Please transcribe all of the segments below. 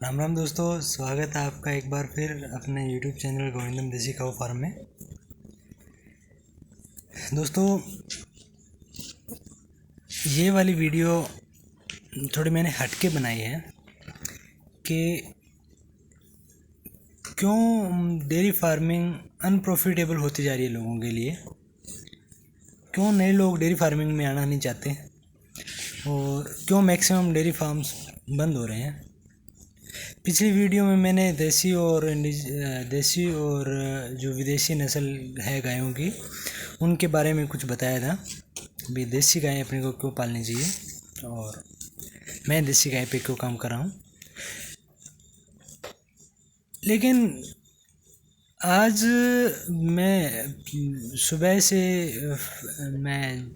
राम राम दोस्तों, स्वागत है आपका एक बार फिर अपने YouTube चैनल गोविंदम देसी काऊ फार्म में। दोस्तों, ये वाली वीडियो थोड़ी मैंने हटके बनाई है कि क्यों डेयरी फार्मिंग अनप्रॉफिटेबल होती जा रही है लोगों के लिए, क्यों नए लोग डेयरी फार्मिंग में आना नहीं चाहते और क्यों मैक्सिमम डेयरी फार्म्स बंद हो रहे हैं। पिछली वीडियो में मैंने देसी और जो विदेशी नस्ल है गायों की, उनके बारे में कुछ बताया था। भी देसी गाय अपने को क्यों पालनी चाहिए और मैं देसी गाय पे क्यों काम कर रहा हूँ। लेकिन आज मैं सुबह से मैं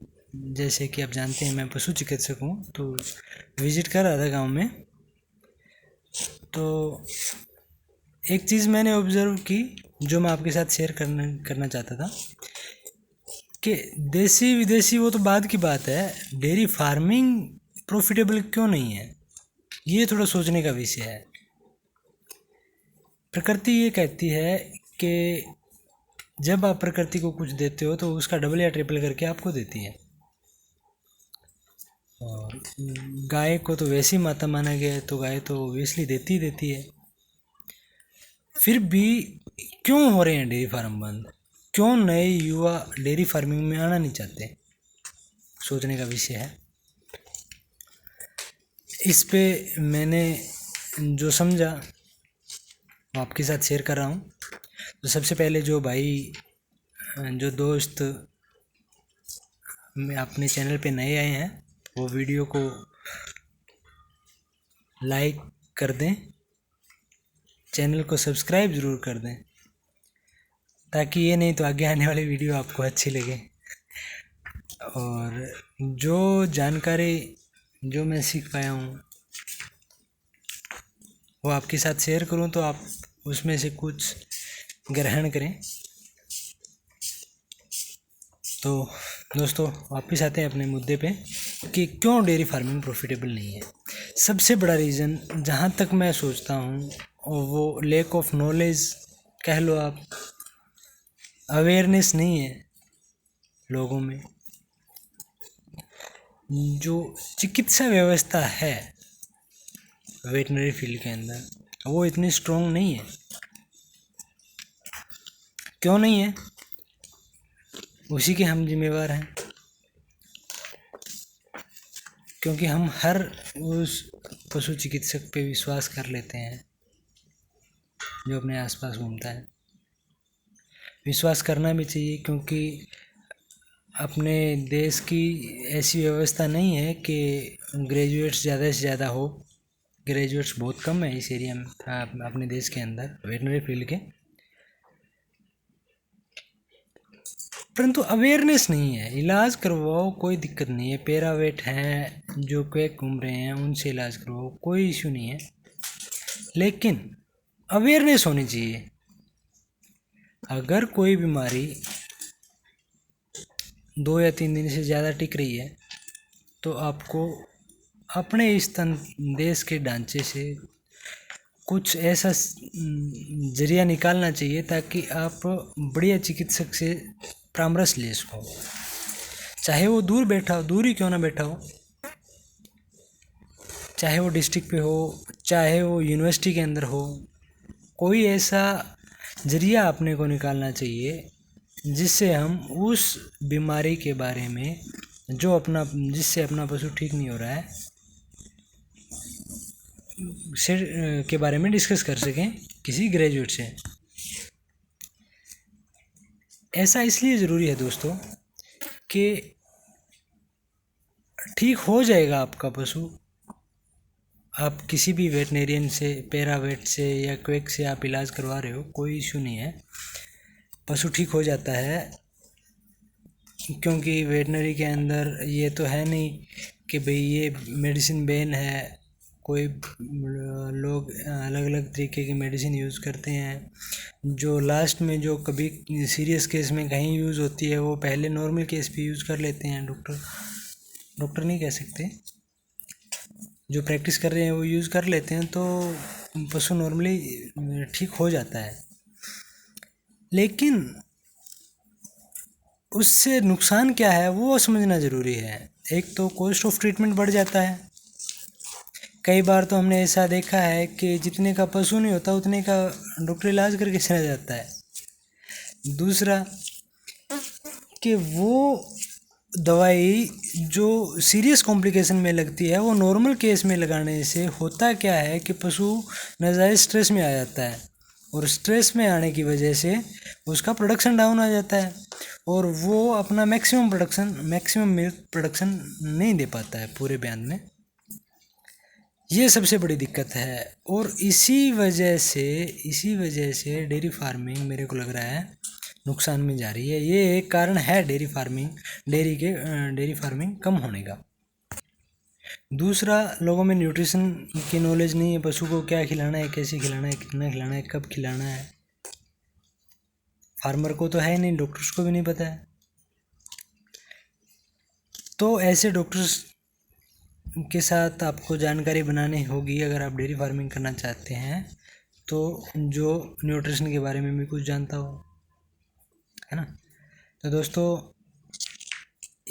जैसे कि आप जानते हैं मैं पशु चिकित्सक हूँ, तो विज़िट कर रहा था गांव में। तो एक चीज़ मैंने ऑब्ज़र्व की जो मैं आपके साथ शेयर करना चाहता था कि देसी विदेशी वो तो बाद की बात है, डेयरी फार्मिंग प्रॉफिटेबल क्यों नहीं है, ये थोड़ा सोचने का विषय है। प्रकृति ये कहती है कि जब आप प्रकृति को कुछ देते हो तो उसका डबल या ट्रिपल करके आपको देती है। और गाय को तो वैसी माता माना गया है, तो गाय तो ऑब्वियसली देती है। फिर भी क्यों हो रहे हैं डेयरी फार्म बंद, क्यों नए युवा डेयरी फार्मिंग में आना नहीं चाहते, सोचने का विषय है। इस पे मैंने जो समझा वो आपके साथ शेयर कर रहा हूँ। तो सबसे पहले जो भाई जो दोस्त अपने चैनल पे नए आए हैं वो वीडियो को लाइक कर दें, चैनल को सब्सक्राइब ज़रूर कर दें, ताकि ये नहीं तो आगे आने वाली वीडियो आपको अच्छी लगे। और जो जानकारी जो मैं सीख पाया हूँ वो आपके साथ शेयर करूँ, तो आप उसमें से कुछ ग्रहण करें। तो दोस्तों, वापस आते हैं अपने मुद्दे पे कि क्यों डेयरी फार्मिंग प्रॉफिटेबल नहीं है। सबसे बड़ा रीज़न जहाँ तक मैं सोचता हूँ वो लैक ऑफ नॉलेज कह लो आप, अवेयरनेस नहीं है लोगों में। जो चिकित्सा व्यवस्था है वेटनरी फील्ड के अंदर वो इतनी स्ट्रॉन्ग नहीं है। क्यों नहीं है, उसी के हम जिम्मेवार हैं, क्योंकि हम हर उस पशु चिकित्सक पे विश्वास कर लेते हैं जो अपने आसपास घूमता है। विश्वास करना भी चाहिए, क्योंकि अपने देश की ऐसी व्यवस्था नहीं है कि ग्रेजुएट्स ज़्यादा से ज़्यादा हो। ग्रेजुएट्स बहुत कम है इस एरिया में, अपने देश के अंदर वेटनरी फील्ड के। परंतु अवेयरनेस नहीं है। इलाज करवाओ, कोई दिक्कत नहीं है। पैरावेट हैं जो क्वेक घूम रहे हैं उनसे इलाज करवाओ, कोई इश्यू नहीं है। लेकिन अवेयरनेस होनी चाहिए। अगर कोई बीमारी 2 या 3 दिन से ज़्यादा टिक रही है तो आपको अपने इस देश के ढांचे से कुछ ऐसा जरिया निकालना चाहिए ताकि आप बढ़िया चिकित्सक से परामर्श ले सको। चाहे वो दूर बैठा हो, दूर ही क्यों ना बैठा हो, चाहे वो डिस्ट्रिक्ट पे हो, चाहे वो यूनिवर्सिटी के अंदर हो, कोई ऐसा जरिया अपने को निकालना चाहिए जिससे हम उस बीमारी के बारे में जिससे अपना पशु ठीक नहीं हो रहा है के बारे में डिस्कस कर सकें किसी ग्रेजुएट से। ऐसा इसलिए ज़रूरी है दोस्तों कि ठीक हो जाएगा आपका पशु। आप किसी भी वेटनेरियन से, पैरावेट से या क्वेक से आप इलाज करवा रहे हो, कोई इशू नहीं है, पशु ठीक हो जाता है। क्योंकि वेटनरी के अंदर ये तो है नहीं कि भाई ये मेडिसिन बैन है। कोई लोग अलग अलग तरीके की मेडिसिन यूज़ करते हैं, जो लास्ट में जो कभी सीरियस केस में कहीं यूज़ होती है वो पहले नॉर्मल केस पे यूज़ कर लेते हैं। डॉक्टर नहीं कह सकते, जो प्रैक्टिस कर रहे हैं वो यूज़ कर लेते हैं। तो पशु नॉर्मली ठीक हो जाता है, लेकिन उससे नुकसान क्या है वो समझना ज़रूरी है। एक तो कॉस्ट ऑफ ट्रीटमेंट बढ़ जाता है। कई बार तो हमने ऐसा देखा है कि जितने का पशु नहीं होता उतने का डॉक्टर इलाज करके चला जाता है। दूसरा कि वो दवाई जो सीरियस कॉम्प्लिकेशन में लगती है वो नॉर्मल केस में लगाने से होता क्या है कि पशु नाजायज़ स्ट्रेस में आ जाता है, और स्ट्रेस में आने की वजह से उसका प्रोडक्शन डाउन आ जाता है, और वो अपना मैक्सिमम मिल्क प्रोडक्शन नहीं दे पाता है पूरे बयान में। ये सबसे बड़ी दिक्कत है, और इसी वजह से डेयरी फार्मिंग मेरे को लग रहा है नुकसान में जा रही है। ये एक कारण है डेयरी फार्मिंग कम होने का। दूसरा, लोगों में न्यूट्रिशन की नॉलेज नहीं है, पशु को क्या खिलाना है, कैसे खिलाना है, कितना खिलाना है, कब खिलाना है। फार्मर को तो है नहीं, डॉक्टर्स को भी नहीं पता है। तो ऐसे डॉक्टर्स के साथ आपको जानकारी बनानी होगी अगर आप डेयरी फार्मिंग करना चाहते हैं, तो जो न्यूट्रिशन के बारे में भी कुछ जानता हो, है ना। तो दोस्तों,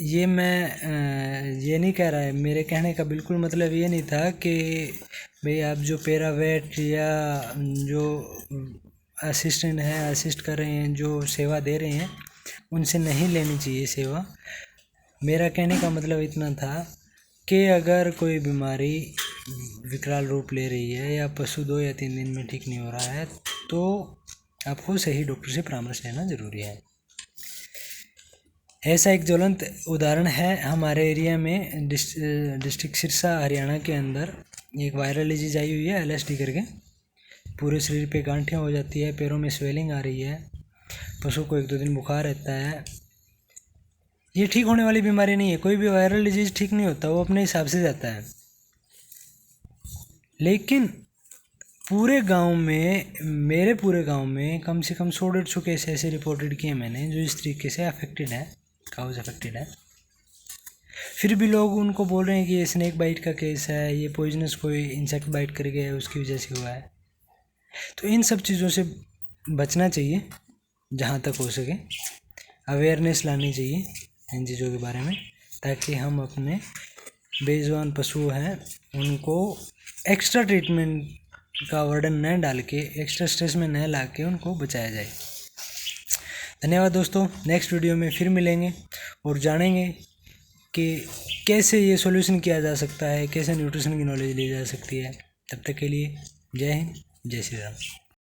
ये मैं ये नहीं कह रहा है, मेरे कहने का बिल्कुल मतलब ये नहीं था कि भाई आप जो पेरावेट या जो असिस्टेंट हैं, असिस्ट कर रहे हैं, जो सेवा दे रहे हैं, उनसे नहीं लेनी चाहिए सेवा। मेरा कहने का मतलब इतना था कि अगर कोई बीमारी विकराल रूप ले रही है या पशु 2 या 3 दिन में ठीक नहीं हो रहा है, तो आपको सही डॉक्टर से परामर्श लेना ज़रूरी है। ऐसा एक ज्वलंत उदाहरण है हमारे एरिया में, डिस्ट्रिक्ट सिरसा हरियाणा के अंदर एक वायरल डिजीज आई हुई है LSD करके। पूरे शरीर पे गांठें हो जाती है, पैरों में स्वेलिंग आ रही है, पशु को 1-2 दिन बुखार रहता है। ये ठीक होने वाली बीमारी नहीं है, कोई भी वायरल डिजीज ठीक नहीं होता, वो अपने हिसाब से जाता है। लेकिन मेरे पूरे गांव में कम से कम 100-150 केस ऐसे रिपोर्टेड किए मैंने जो इस तरीके से अफेक्टेड है, काउज अफेक्टेड है। फिर भी लोग उनको बोल रहे हैं कि ये स्नेक बाइट का केस है, ये पॉइजनस कोई इंसेक्ट बाइट कर गया है उसकी वजह से हुआ है। तो इन सब चीज़ों से बचना चाहिए, जहाँ तक हो सके अवेयरनेस लानी चाहिए इन चीज़ों के बारे में, ताकि हम अपने बेजुबान पशु हैं उनको एक्स्ट्रा ट्रीटमेंट का वर्डन न डाल के, एक्स्ट्रा स्ट्रेस में न ला के उनको बचाया जाए। धन्यवाद दोस्तों, नेक्स्ट वीडियो में फिर मिलेंगे और जानेंगे कि कैसे ये सॉल्यूशन किया जा सकता है, कैसे न्यूट्रिशन की नॉलेज ली जा सकती है। तब तक के लिए जय हिंद, जय श्री राम।